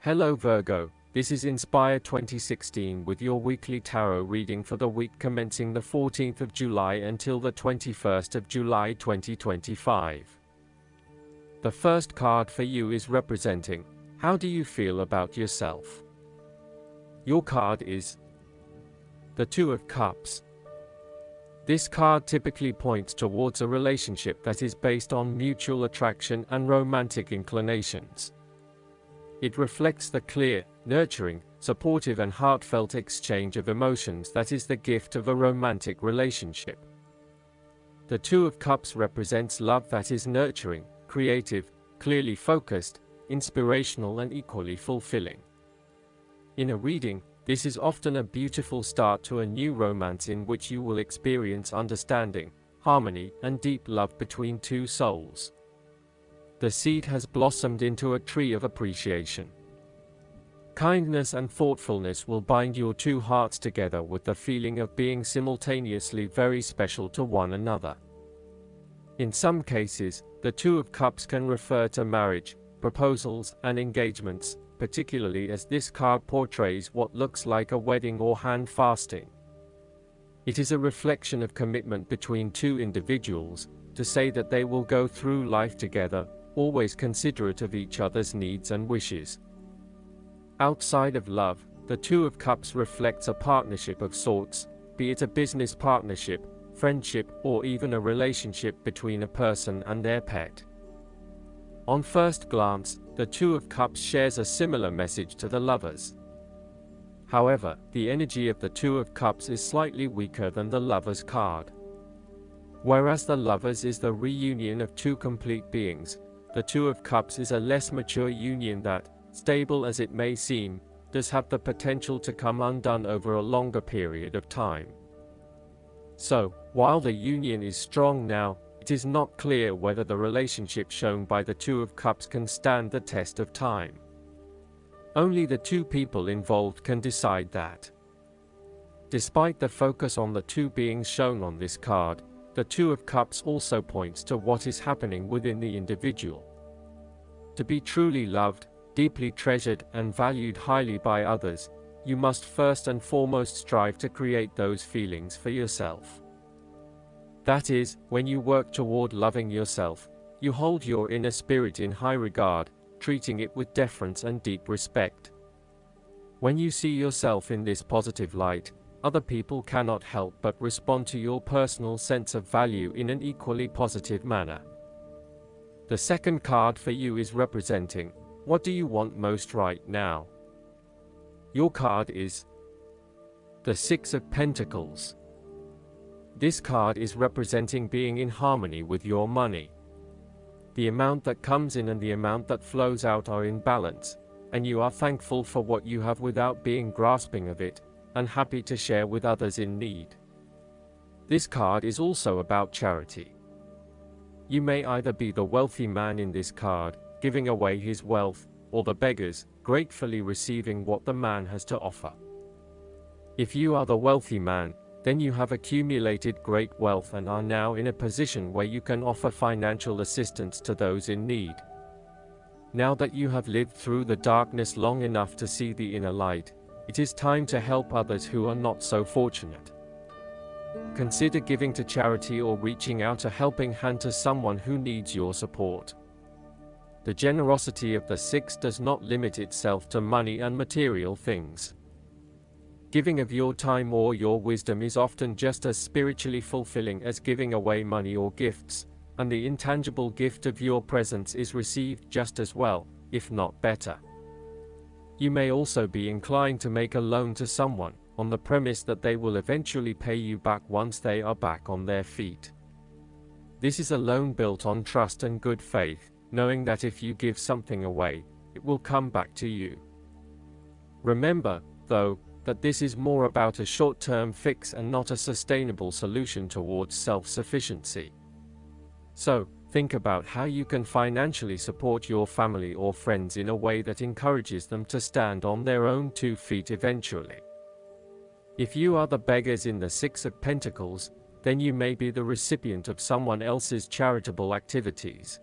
Hello Virgo, this is Inspire 2016 with your weekly tarot reading for the week commencing the 14th of July until the 21st of July 2025. The first card for you is representing, how do you feel about yourself? Your card is the Two of Cups. This card typically points towards a relationship that is based on mutual attraction and romantic inclinations. It reflects the clear, nurturing, supportive and heartfelt exchange of emotions that is the gift of a romantic relationship. The Two of Cups represents love that is nurturing, creative, clearly focused, inspirational and equally fulfilling. In a reading, this is often a beautiful start to a new romance in which you will experience understanding, harmony and deep love between two souls. The seed has blossomed into a tree of appreciation. Kindness and thoughtfulness will bind your two hearts together with the feeling of being simultaneously very special to one another. In some cases, the Two of Cups can refer to marriage, proposals, and engagements, particularly as this card portrays what looks like a wedding or hand fasting. It is a reflection of commitment between two individuals, to say that they will go through life together, always considerate of each other's needs and wishes. Outside of love, the Two of Cups reflects a partnership of sorts, be it a business partnership, friendship, or even a relationship between a person and their pet. On first glance, the Two of Cups shares a similar message to the Lovers. However, the energy of the Two of Cups is slightly weaker than the Lovers card. Whereas the Lovers is the reunion of two complete beings, the Two of Cups is a less mature union that, stable as it may seem, does have the potential to come undone over a longer period of time. So, while the union is strong now, it is not clear whether the relationship shown by the Two of Cups can stand the test of time. Only the two people involved can decide that. Despite the focus on the two beings shown on this card, the Two of Cups also points to what is happening within the individual. To be truly loved, deeply treasured, and valued highly by others, you must first and foremost strive to create those feelings for yourself. That is, when you work toward loving yourself, you hold your inner spirit in high regard, treating it with deference and deep respect. When you see yourself in this positive light, other people cannot help but respond to your personal sense of value in an equally positive manner. The second card for you is representing, what do you want most right now? Your card is the Six of Pentacles. This card is representing being in harmony with your money. The amount that comes in and the amount that flows out are in balance, and you are thankful for what you have without being grasping of it, and happy to share with others in need. This card is also about charity. You may either be the wealthy man in this card, giving away his wealth, or the beggars, gratefully receiving what the man has to offer. If you are the wealthy man, then you have accumulated great wealth and are now in a position where you can offer financial assistance to those in need. Now that you have lived through the darkness long enough to see the inner light, it is time to help others who are not so fortunate. Consider giving to charity or reaching out a helping hand to someone who needs your support. The generosity of the Six does not limit itself to money and material things. Giving of your time or your wisdom is often just as spiritually fulfilling as giving away money or gifts, and the intangible gift of your presence is received just as well, if not better. You may also be inclined to make a loan to someone, on the premise that they will eventually pay you back once they are back on their feet. This is a loan built on trust and good faith, knowing that if you give something away, it will come back to you. Remember, though, that this is more about a short-term fix and not a sustainable solution towards self-sufficiency. So, think about how you can financially support your family or friends in a way that encourages them to stand on their own 2 feet eventually. If you are the beggars in the Six of Pentacles, then you may be the recipient of someone else's charitable activities.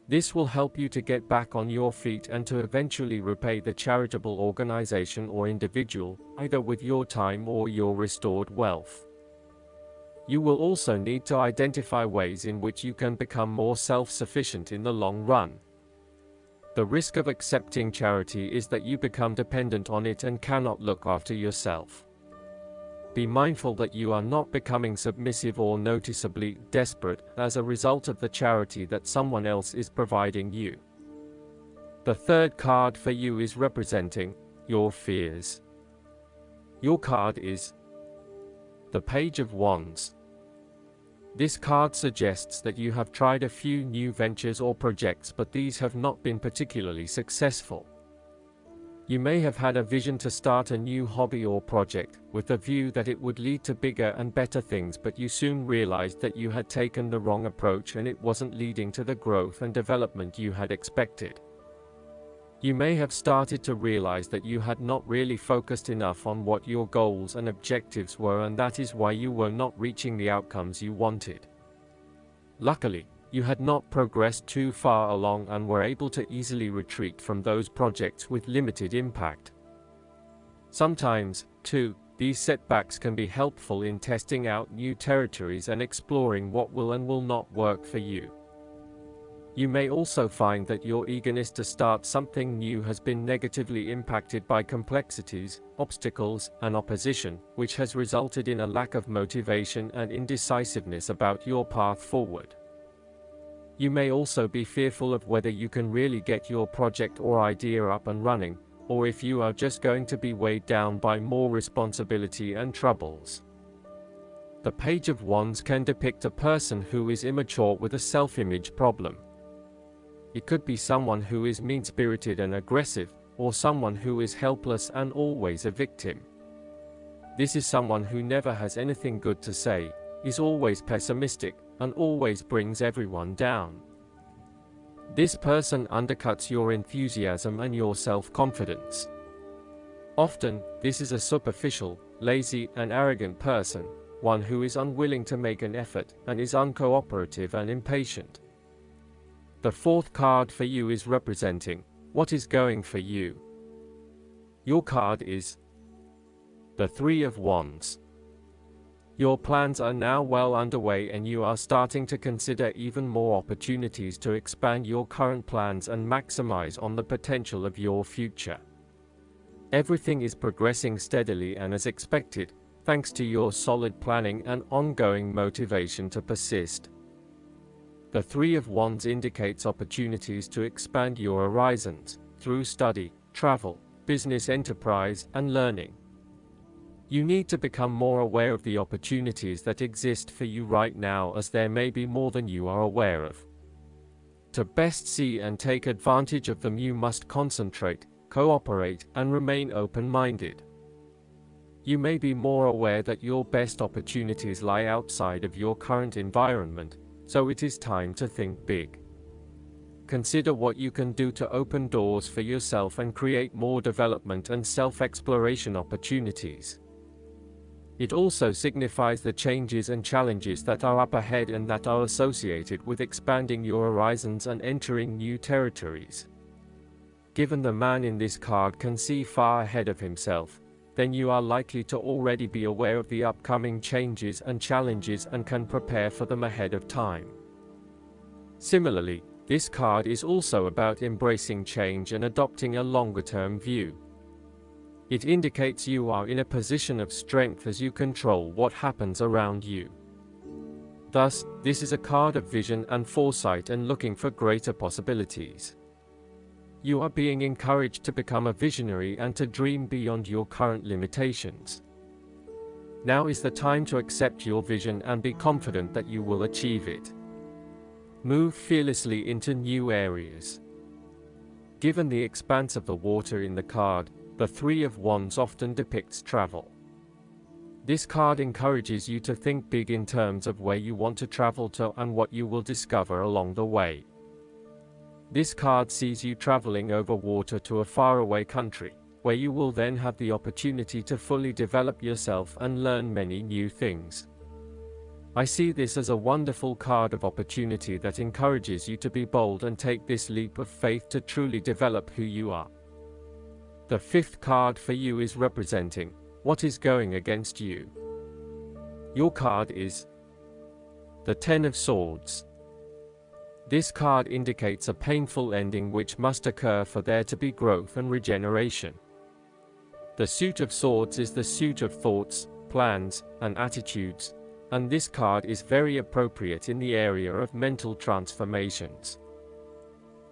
This will help you to get back on your feet and to eventually repay the charitable organization or individual, either with your time or your restored wealth. You will also need to identify ways in which you can become more self-sufficient in the long run. The risk of accepting charity is that you become dependent on it and cannot look after yourself. Be mindful that you are not becoming submissive or noticeably desperate as a result of the charity that someone else is providing you. The third card for you is representing your fears. Your card is the Page of Wands. This card suggests that you have tried a few new ventures or projects, but these have not been particularly successful. You may have had a vision to start a new hobby or project, with the view that it would lead to bigger and better things, but you soon realized that you had taken the wrong approach and it wasn't leading to the growth and development you had expected. You may have started to realize that you had not really focused enough on what your goals and objectives were, and that is why you were not reaching the outcomes you wanted. Luckily, you had not progressed too far along and were able to easily retreat from those projects with limited impact. Sometimes, too, these setbacks can be helpful in testing out new territories and exploring what will and will not work for you. You may also find that your eagerness to start something new has been negatively impacted by complexities, obstacles, and opposition, which has resulted in a lack of motivation and indecisiveness about your path forward. You may also be fearful of whether you can really get your project or idea up and running, or if you are just going to be weighed down by more responsibility and troubles. The Page of Wands can depict a person who is immature with a self-image problem. It could be someone who is mean-spirited and aggressive, or someone who is helpless and always a victim. This is someone who never has anything good to say, is always pessimistic, and always brings everyone down. This person undercuts your enthusiasm and your self-confidence. Often, this is a superficial, lazy, and arrogant person, one who is unwilling to make an effort and is uncooperative and impatient. The fourth card for you is representing what is going for you. Your card is the Three of Wands. Your plans are now well underway and you are starting to consider even more opportunities to expand your current plans and maximize on the potential of your future. Everything is progressing steadily and as expected, thanks to your solid planning and ongoing motivation to persist. The Three of Wands indicates opportunities to expand your horizons through study, travel, business enterprise, and learning. You need to become more aware of the opportunities that exist for you right now, as there may be more than you are aware of. To best see and take advantage of them, you must concentrate, cooperate, and remain open-minded. You may be more aware that your best opportunities lie outside of your current environment, so it is time to think big. Consider what you can do to open doors for yourself and create more development and self-exploration opportunities. It also signifies the changes and challenges that are up ahead and that are associated with expanding your horizons and entering new territories. Given the man in this card can see far ahead of himself, then you are likely to already be aware of the upcoming changes and challenges and can prepare for them ahead of time. Similarly, this card is also about embracing change and adopting a longer-term view. It indicates you are in a position of strength as you control what happens around you. Thus, this is a card of vision and foresight and looking for greater possibilities. You are being encouraged to become a visionary and to dream beyond your current limitations. Now is the time to accept your vision and be confident that you will achieve it. Move fearlessly into new areas. Given the expanse of the water in the card, the Three of Wands often depicts travel. This card encourages you to think big in terms of where you want to travel to and what you will discover along the way. This card sees you traveling over water to a faraway country, where you will then have the opportunity to fully develop yourself and learn many new things. I see this as a wonderful card of opportunity that encourages you to be bold and take this leap of faith to truly develop who you are. The fifth card for you is representing what is going against you. Your card is the Ten of Swords. This card indicates a painful ending which must occur for there to be growth and regeneration. The suit of swords is the suit of thoughts, plans, and attitudes, and this card is very appropriate in the area of mental transformations.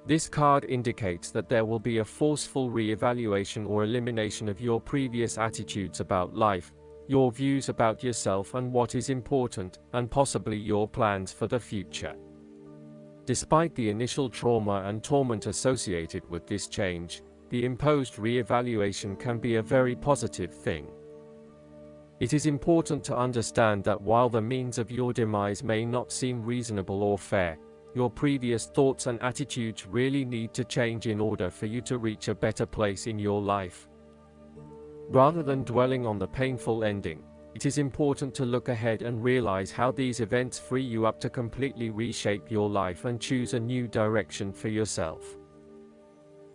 This card indicates that there will be a forceful re-evaluation or elimination of your previous attitudes about life, your views about yourself and what is important, and possibly your plans for the future. Despite the initial trauma and torment associated with this change, the imposed re-evaluation can be a very positive thing. It is important to understand that while the means of your demise may not seem reasonable or fair, your previous thoughts and attitudes really need to change in order for you to reach a better place in your life. Rather than dwelling on the painful ending, it is important to look ahead and realize how these events free you up to completely reshape your life and choose a new direction for yourself.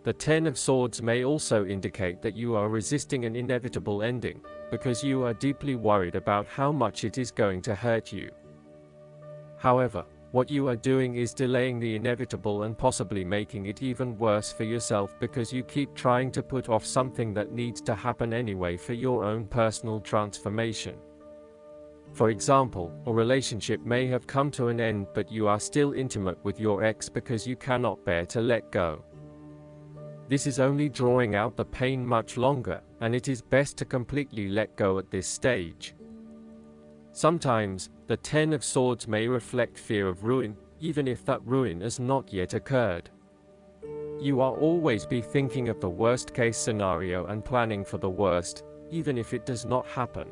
The Ten of Swords may also indicate that you are resisting an inevitable ending, because you are deeply worried about how much it is going to hurt you. However, what you are doing is delaying the inevitable and possibly making it even worse for yourself because you keep trying to put off something that needs to happen anyway for your own personal transformation. For example, a relationship may have come to an end but you are still intimate with your ex because you cannot bear to let go. This is only drawing out the pain much longer, and it is best to completely let go at this stage. Sometimes, the Ten of Swords may reflect fear of ruin, even if that ruin has not yet occurred. You are always be thinking of the worst case scenario and planning for the worst, even if it does not happen.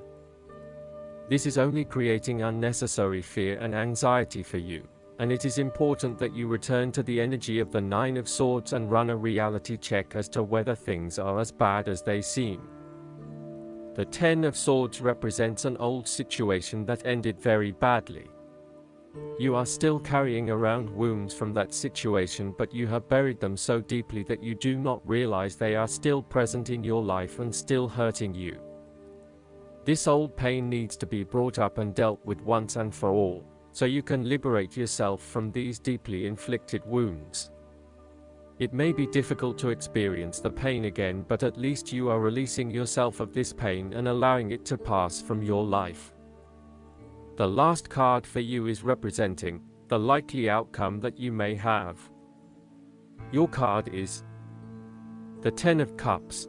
This is only creating unnecessary fear and anxiety for you, and it is important that you return to the energy of the Nine of Swords and run a reality check as to whether things are as bad as they seem. The Ten of Swords represents an old situation that ended very badly. You are still carrying around wounds from that situation, but you have buried them so deeply that you do not realize they are still present in your life and still hurting you. This old pain needs to be brought up and dealt with once and for all, so you can liberate yourself from these deeply inflicted wounds. It may be difficult to experience the pain again, but at least you are releasing yourself of this pain and allowing it to pass from your life. The last card for you is representing the likely outcome that you may have. Your card is the Ten of Cups.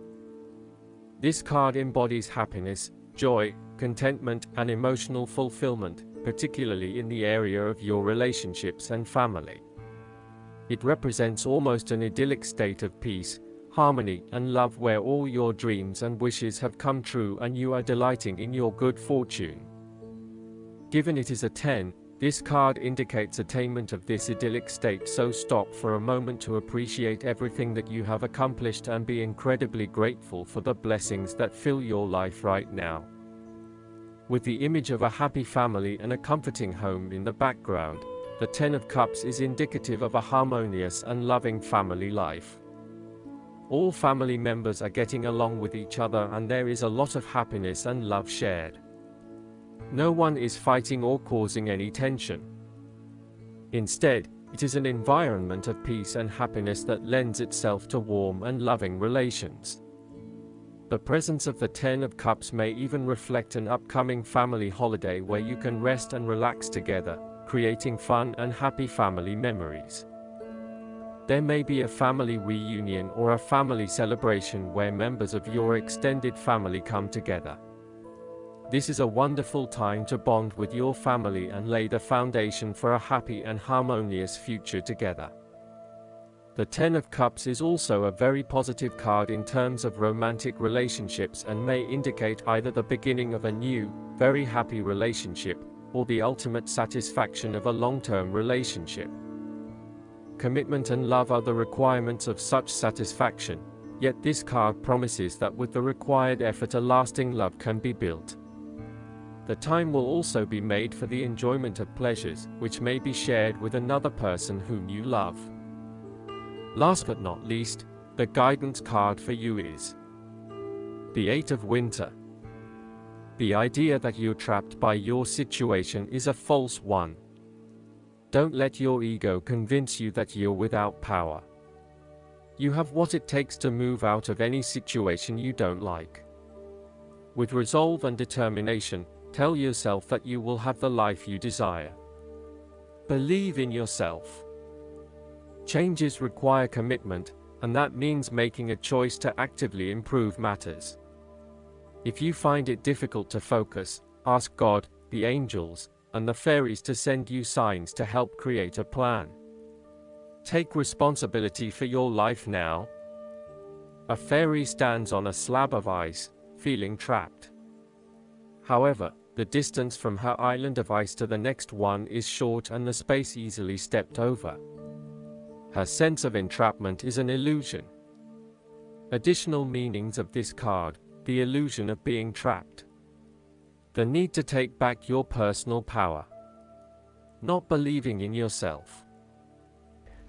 This card embodies happiness, joy, contentment, and emotional fulfillment, particularly in the area of your relationships and family. It represents almost an idyllic state of peace, harmony, and love where all your dreams and wishes have come true and you are delighting in your good fortune. Given it is a 10, this card indicates attainment of this idyllic state, so stop for a moment to appreciate everything that you have accomplished and be incredibly grateful for the blessings that fill your life right now. With the image of a happy family and a comforting home in the background, the Ten of Cups is indicative of a harmonious and loving family life. All family members are getting along with each other and there is a lot of happiness and love shared. No one is fighting or causing any tension. Instead, it is an environment of peace and happiness that lends itself to warm and loving relations. The presence of the Ten of Cups may even reflect an upcoming family holiday where you can rest and relax together, creating fun and happy family memories. There may be a family reunion or a family celebration where members of your extended family come together. This is a wonderful time to bond with your family and lay the foundation for a happy and harmonious future together. The Ten of Cups is also a very positive card in terms of romantic relationships and may indicate either the beginning of a new, very happy relationship, or the ultimate satisfaction of a long-term relationship. Commitment and love are the requirements of such satisfaction, yet this card promises that with the required effort a lasting love can be built. The time will also be made for the enjoyment of pleasures, which may be shared with another person whom you love. Last but not least, the guidance card for you is the Eight of Winter. The idea that you're trapped by your situation is a false one. Don't let your ego convince you that you're without power. You have what it takes to move out of any situation you don't like. With resolve and determination, tell yourself that you will have the life you desire. Believe in yourself. Changes require commitment, and that means making a choice to actively improve matters. If you find it difficult to focus, ask God, the angels, and the fairies to send you signs to help create a plan. Take responsibility for your life now. A fairy stands on a slab of ice, feeling trapped. However, the distance from her island of ice to the next one is short and the space easily stepped over. Her sense of entrapment is an illusion. Additional meanings of this card: the illusion of being trapped, the need to take back your personal power, not believing in yourself.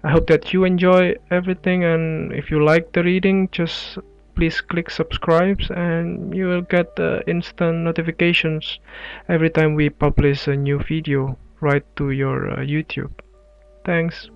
I hope that you enjoy everything, and if you like the reading, just please click subscribe and you will get instant notifications every time we publish a new video right to your YouTube. Thanks.